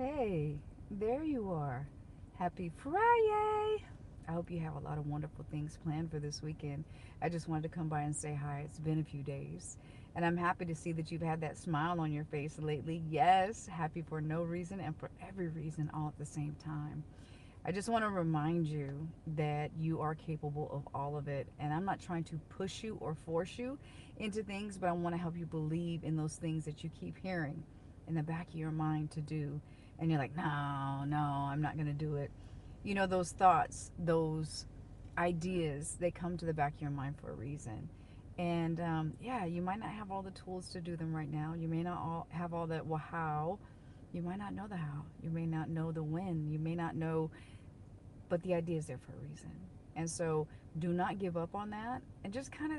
Hey, there you are. Happy Fri-YAY! I hope you have a lot of wonderful things planned for this weekend. I just wanted to come by and say hi. It's been a few days. And I'm happy to see that you've had that smile on your face lately. Yes, happy for no reason and for every reason all at the same time. I just want to remind you that you are capable of all of it. And I'm not trying to push you or force you into things, but I want to help you believe in those things that you keep hearing in the back of your mind to do. And you're like, no, no, I'm not going to do it. You know, those thoughts, those ideas, they come to the back of your mind for a reason. And yeah, you might not have all the tools to do them right now. You may not have all that, well, how. You might not know the how. You may not know the when. You may not know, but the idea is there for a reason. And so do not give up on that and just kind of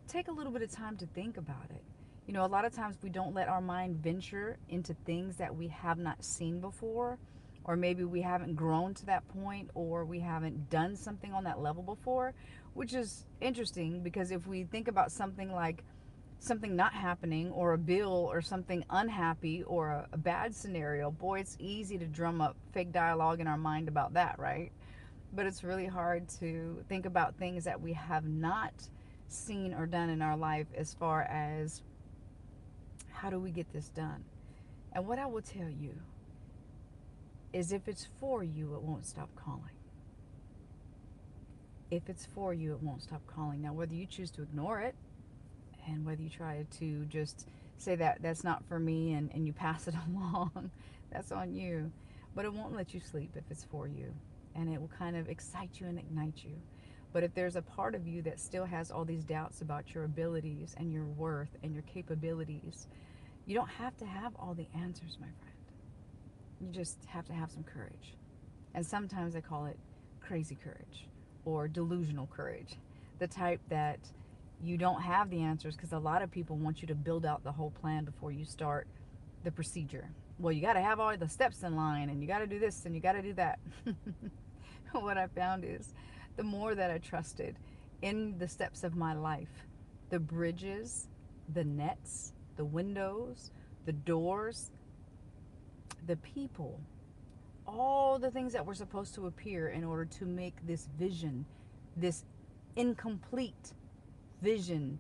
take a little bit of time to think about it. You know, a lot of times we don't let our mind venture into things that we have not seen before, or maybe we haven't grown to that point, or we haven't done something on that level before, which is interesting because if we think about something like something not happening or a bill or something unhappy or a bad scenario, boy, it's easy to drum up fake dialogue in our mind about that, right? But it's really hard to think about things that we have not seen or done in our life as far as how do we get this done. And what I will tell you is if it's for you, it won't stop calling. If it's for you, it won't stop calling. Now, whether you choose to ignore it and whether you try to just say that that's not for me and you pass it along, that's on you. But it won't let you sleep if it's for you. And it will kind of excite you and ignite you. But if there's a part of you that still has all these doubts about your abilities and your worth and your capabilities, you don't have to have all the answers, my friend. You just have to have some courage. And sometimes I call it crazy courage or delusional courage. The type that you don't have the answers because a lot of people want you to build out the whole plan before you start the procedure. Well, you got to have all the steps in line and you got to do this and you got to do that. What I found is the more that I trusted in the steps of my life, the bridges, the nets, the windows, the doors, the people, all the things that were supposed to appear in order to make this vision, this incomplete vision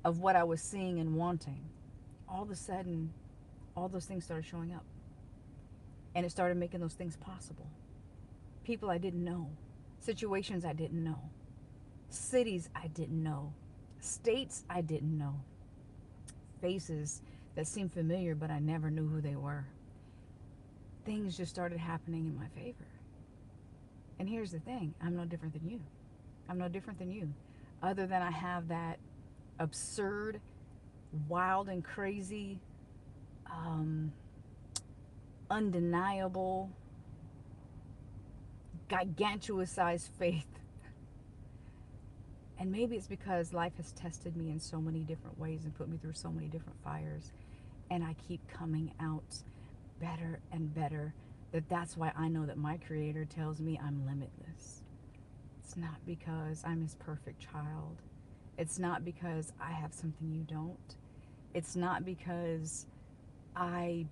of what I was seeing and wanting, all of a sudden, all those things started showing up. And it started making those things possible. People I didn't know, situations I didn't know, cities I didn't know, states I didn't know, faces that seemed familiar but I never knew who they were. Things just started happening in my favor. And here's the thing, I'm no different than you. I'm no different than you. Other than I have that absurd, wild and crazy, undeniable, gigantuous sized faith. And maybe it's because life has tested me in so many different ways and put me through so many different fires. And I keep coming out better and better. That's why I know that my Creator tells me I'm limitless. It's not because I'm His perfect child. It's not because I have something you don't. It's not because I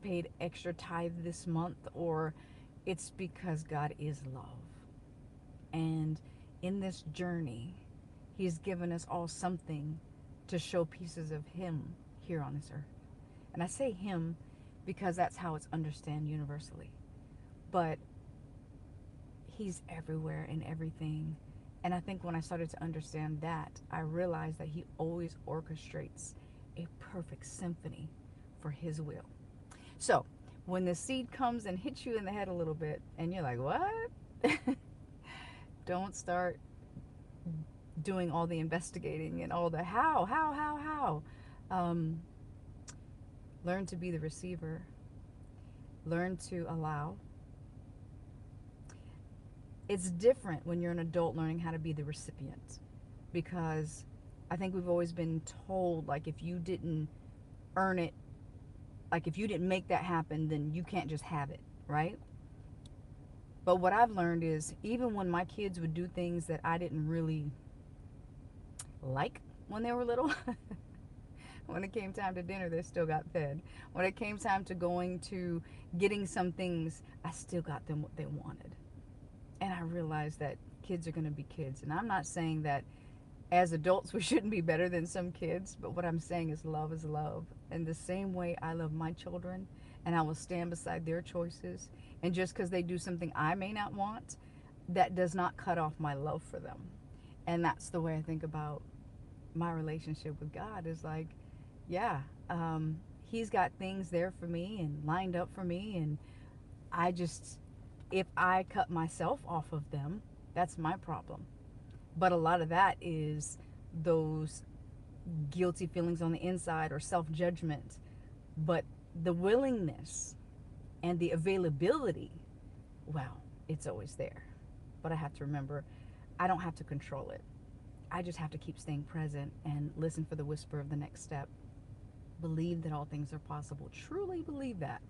paid extra tithe this month, or it's because God is love. And in this journey, He's given us all something to show pieces of Him here on this earth. And I say Him because that's how it's understood universally. But He's everywhere in everything. And I think when I started to understand that, I realized that He always orchestrates a perfect symphony for His will. So when the seed comes and hits you in the head a little bit and you're like, what? Don't start doing all the investigating and all the how. Learn to be the receiver. Learn to allow. It's different when you're an adult learning how to be the recipient, because I think we've always been told, like, if you didn't earn it, like if you didn't make that happen, then you can't just have it, right? But what I've learned is even when my kids would do things that I didn't really like when they were little, When it came time to dinner, they still got fed. When it came time to going to getting some things, I still got them what they wanted. And I realized that kids are going to be kids. And I'm not saying that as adults we shouldn't be better than some kids, but what I'm saying is love is love. And the same way I love my children, and I will stand beside their choices. And just because they do something I may not want, that does not cut off my love for them. And that's the way I think about my relationship with God, is like, yeah, he's got things there for me and lined up for me. And I just, if I cut myself off of them, that's my problem. But a lot of that is those guilty feelings on the inside or self-judgment. But the willingness and the availability, well, it's always there. But I have to remember, I don't have to control it. I just have to keep staying present and listen for the whisper of the next step. Believe that all things are possible. Truly believe that.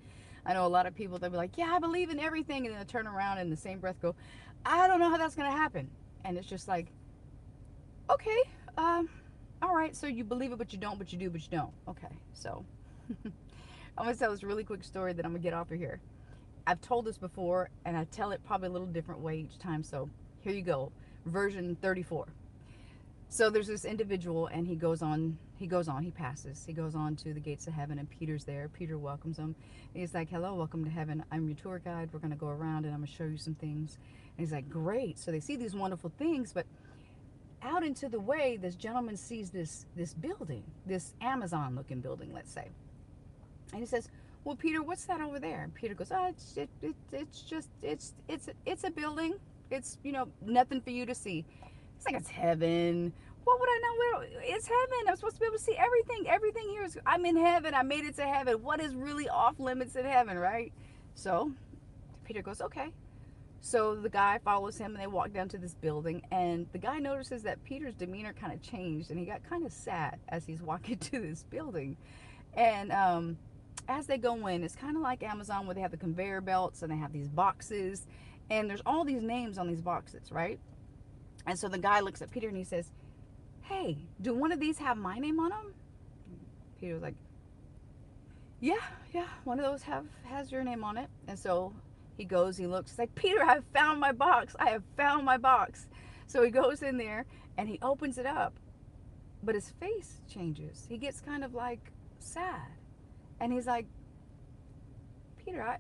I know a lot of people, they'll be like, yeah, I believe in everything. And then they'll turn around and in the same breath go, I don't know how that's going to happen. And it's just like, okay, all right, so you believe it, but you don't, but you do, but you don't. Okay, so I'm going to tell this really quick story that I'm going to get off of here. I've told this before, and I tell it probably a little different way each time, so here you go, version 34. So there's this individual, and he goes on, he passes, he goes on to the gates of heaven, and Peter's there. Peter welcomes him. And he's like, hello, welcome to heaven. I'm your tour guide. We're going to go around, and I'm going to show you some things. And he's like, great. So they see these wonderful things, but out into the way, this gentleman sees this building, this Amazon looking building, let's say. And he says, well, Peter, what's that over there? And Peter goes, oh, it's a building. It's, nothing for you to see. It's like, it's heaven. What would I know? It's heaven. I'm supposed to be able to see everything. Everything here is, I'm in heaven. I made it to heaven. What is really off limits in heaven, right? So Peter goes, okay. So the guy follows him, and they walk down to this building, and the guy notices that Peter's demeanor kind of changed, and he got kind of sad as he's walking to this building. And as they go in, it's kind of like Amazon, where they have the conveyor belts and they have these boxes, and there's all these names on these boxes, right? And so the guy looks at Peter and he says, hey, do one of these have my name on them? Peter was like, yeah, one of those has your name on it. And so he goes, he looks, he's like, Peter, I have found my box. I have found my box. So he goes in there and he opens it up, but his face changes. He gets kind of like sad. And he's like, Peter,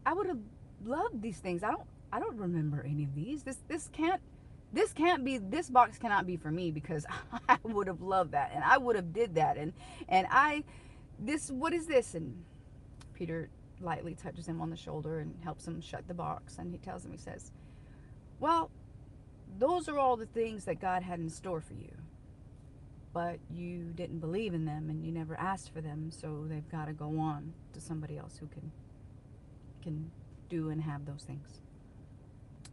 I would have loved these things. I don't remember any of these. This can't be, this box cannot be for me, because I would have loved that, and I would have did that, and what is this? And Peter lightly touches him on the shoulder and helps him shut the box, and he tells him, he says, well, those are all the things that God had in store for you, but you didn't believe in them, and you never asked for them, so they've got to go on to somebody else who can do and have those things.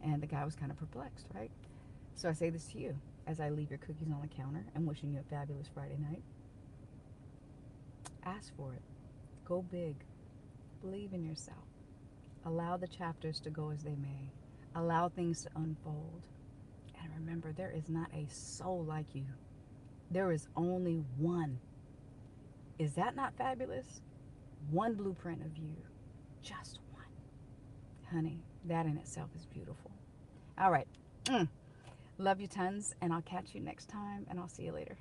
And the guy was kind of perplexed, right? So I say this to you as I leave your cookies on the counter and wishing you a fabulous Friday night. Ask for it. Go big. Believe in yourself. Allow the chapters to go as they may. Allow things to unfold. And remember, there is not a soul like you. There is only one. Is that not fabulous? One blueprint of you. Just one. Honey, that in itself is beautiful. All right. Love you tons, and I'll catch you next time, and I'll see you later.